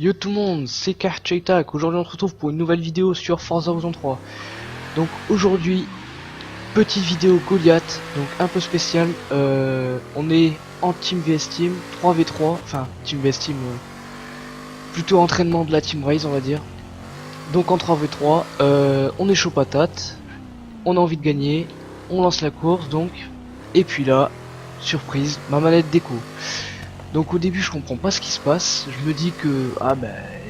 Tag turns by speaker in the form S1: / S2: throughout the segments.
S1: Yo tout le monde, c'est Karchaitak. Aujourd'hui on se retrouve pour une nouvelle vidéo sur Forza Horizon 3. Donc aujourd'hui, petite vidéo Goliath, donc un peu spécial. On est en Team vs Team, 3v3, enfin Team vs Team, plutôt entraînement de la Team Race on va dire. Donc en 3v3, on est chaud patate, on a envie de gagner, on lance la course donc. Et puis là, surprise, ma manette déco. Donc au début je comprends pas ce qui se passe, je me dis que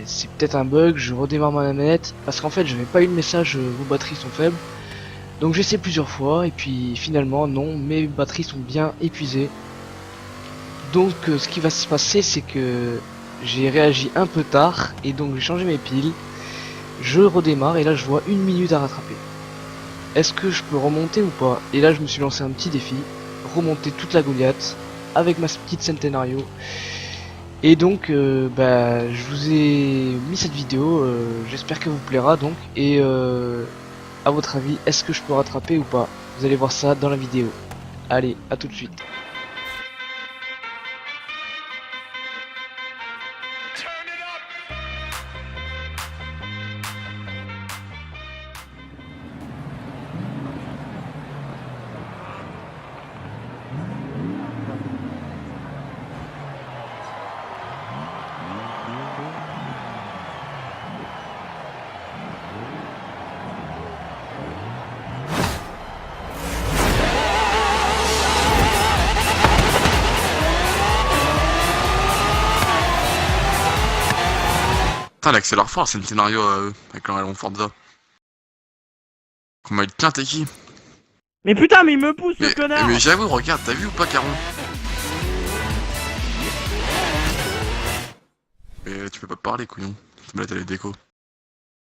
S1: c'est peut-être un bug, je redémarre ma manette, parce qu'en fait j'avais pas eu le message vos batteries sont faibles. Donc j'essaie plusieurs fois et puis finalement non, mes batteries sont bien épuisées. Donc ce qui va se passer c'est que j'ai réagi un peu tard et donc j'ai changé mes piles. Je redémarre et là je vois 1 minute à rattraper. Est-ce que je peux remonter ou pas? Et là je me suis lancé un petit défi, remonter toute la Goliath avec ma petite Centenario. Et donc je vous ai mis cette vidéo, j'espère qu'elle vous plaira donc. Et à votre avis, est-ce que je peux rattraper ou pas? Vous allez voir ça dans la vidéo. Allez, à tout de suite.
S2: Putain, il accélère fort, c'est le scénario avec le Forza. Comment il tient, t'es qui?
S3: Mais putain, mais il me pousse ce connard!
S2: Mais j'avoue, regarde, t'as vu ou pas, Caron? Mais tu peux pas parler, couillon. Tu me la télé déco.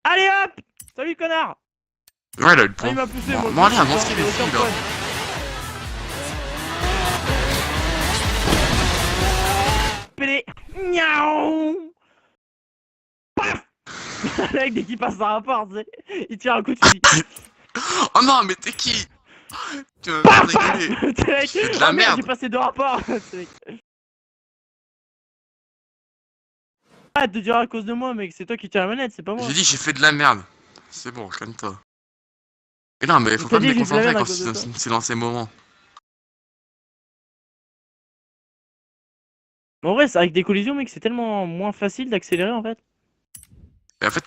S3: Allez hop! Salut connard!
S2: Ouais, il a eu le
S3: Ah,
S2: point.
S3: il m'a poussé,
S2: Bon,
S3: moi.
S2: bon, allez, avance qu'il est fou, là.
S3: Pédé! Niaou! Paf! Le mec, dès qu'il passe un rapport, tu sais, il tire un coup de fusil.
S2: Oh non, mais t'es qui? Tu veux
S3: Paf!
S2: pas rigoler?
S3: T'es mec,
S2: C'est de la
S3: oh merde,
S2: merde.
S3: j'ai passé 2 rapports! T'es mec. Arrête de dire à cause de moi, mec, c'est toi qui tires la manette, c'est pas moi.
S2: J'ai dit, j'ai fait de la merde. C'est bon, calme-toi. Mais non, mais faut
S3: T'as
S2: pas me
S3: dit, j'ai fait de la
S2: déconcentrer
S3: merde à
S2: quand
S3: cause de toi.
S2: c'est dans ces moments.
S3: En vrai, c'est avec des collisions, mec, c'est tellement moins facile d'accélérer en fait.
S2: Et en fait,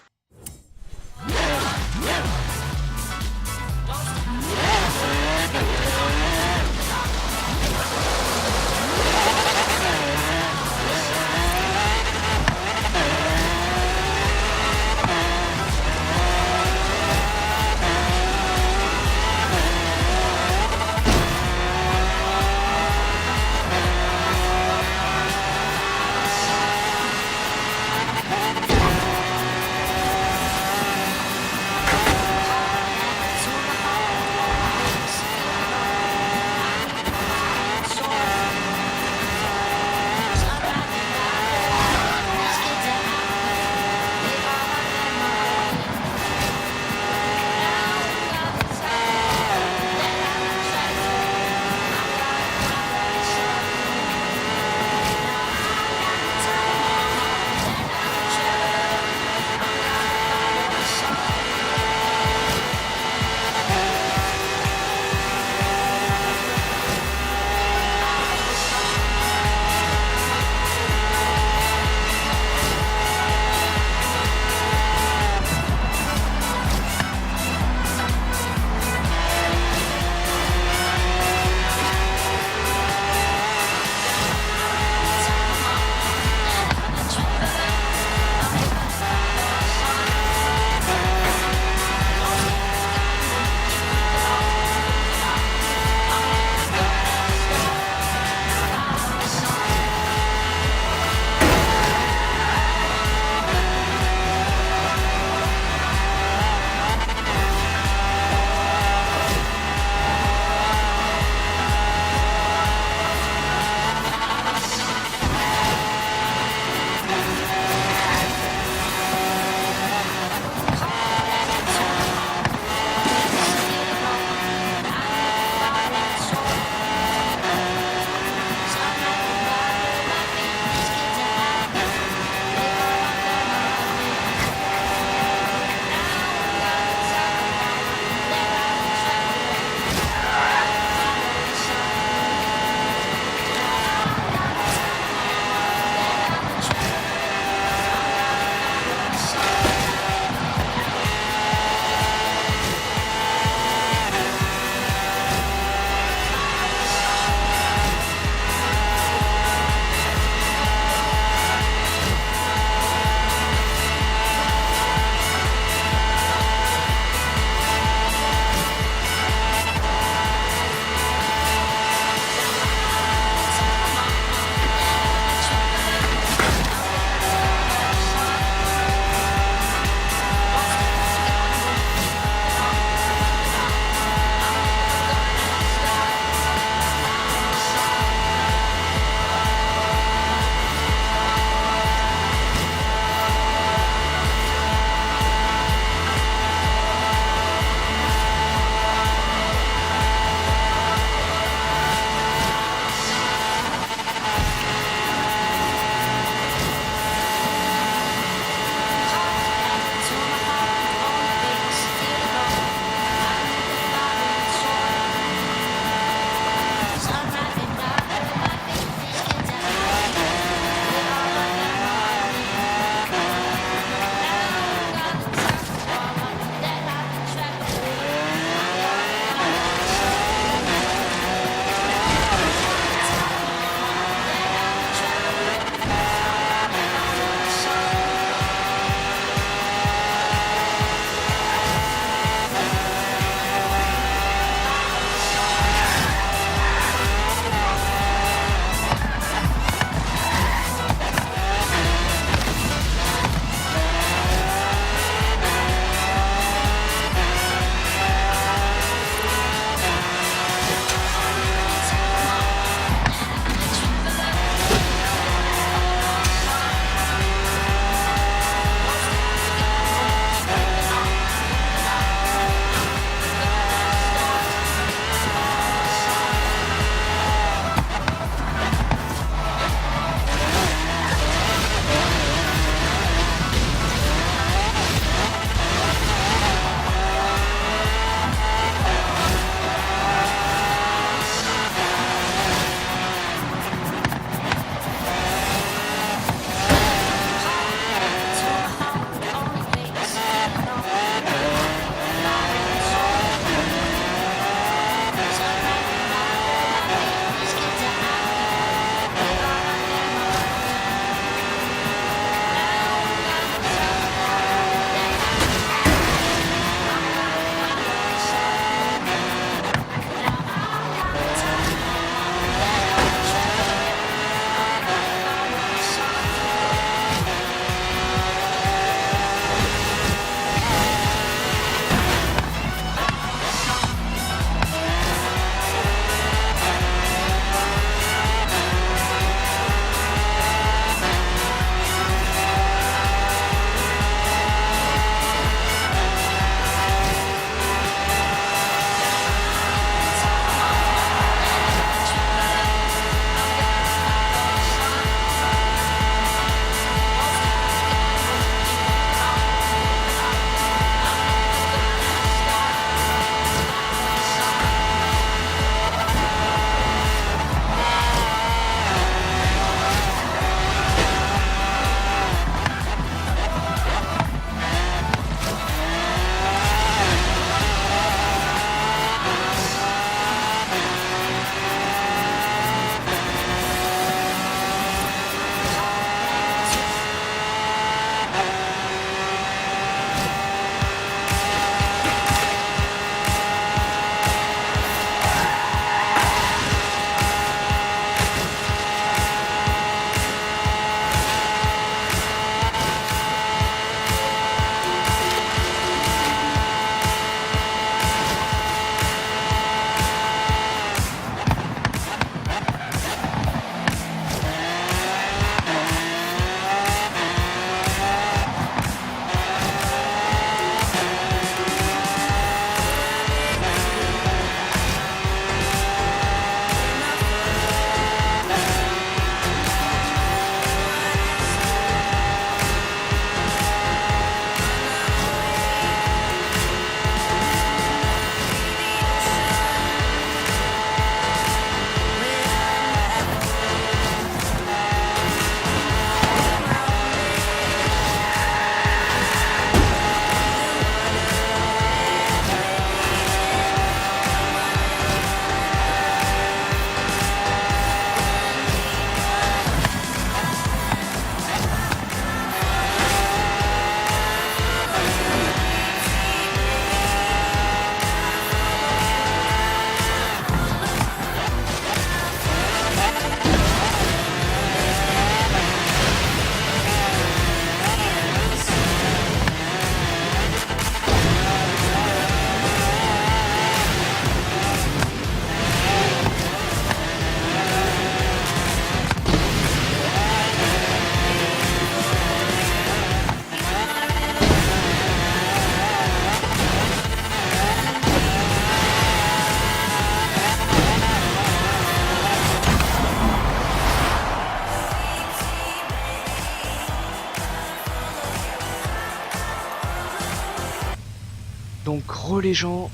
S1: Donc les gens,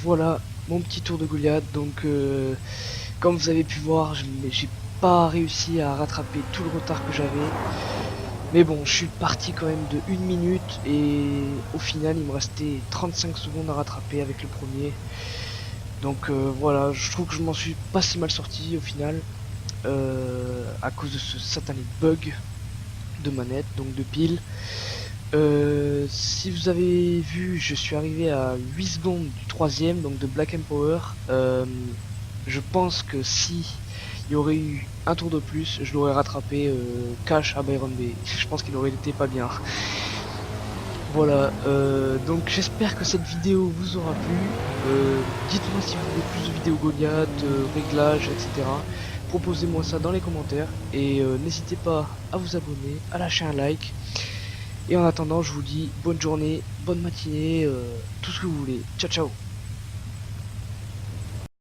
S1: voilà mon petit tour de Goliath. Donc comme vous avez pu voir, j'ai pas réussi à rattraper tout le retard que j'avais. Mais bon, je suis parti quand même de 1 minute et au final il me restait 35 secondes à rattraper avec le premier. Donc voilà, je trouve que je m'en suis pas si mal sorti au final. À cause de ce satanique bug de manette, donc de pile. Si vous avez vu, je suis arrivé à 8 secondes du troisième, donc de Black Empower. Je pense que si il y aurait eu un tour de plus, je l'aurais rattrapé cash à Byron Bay. Je pense qu'il aurait été pas bien. Voilà, donc j'espère que cette vidéo vous aura plu. Dites-moi si vous voulez plus de vidéos Goliath, réglages, etc. Proposez-moi ça dans les commentaires et n'hésitez pas à vous abonner, à lâcher un like. Et en attendant, je vous dis bonne journée, bonne matinée, tout ce que vous voulez. Ciao ciao.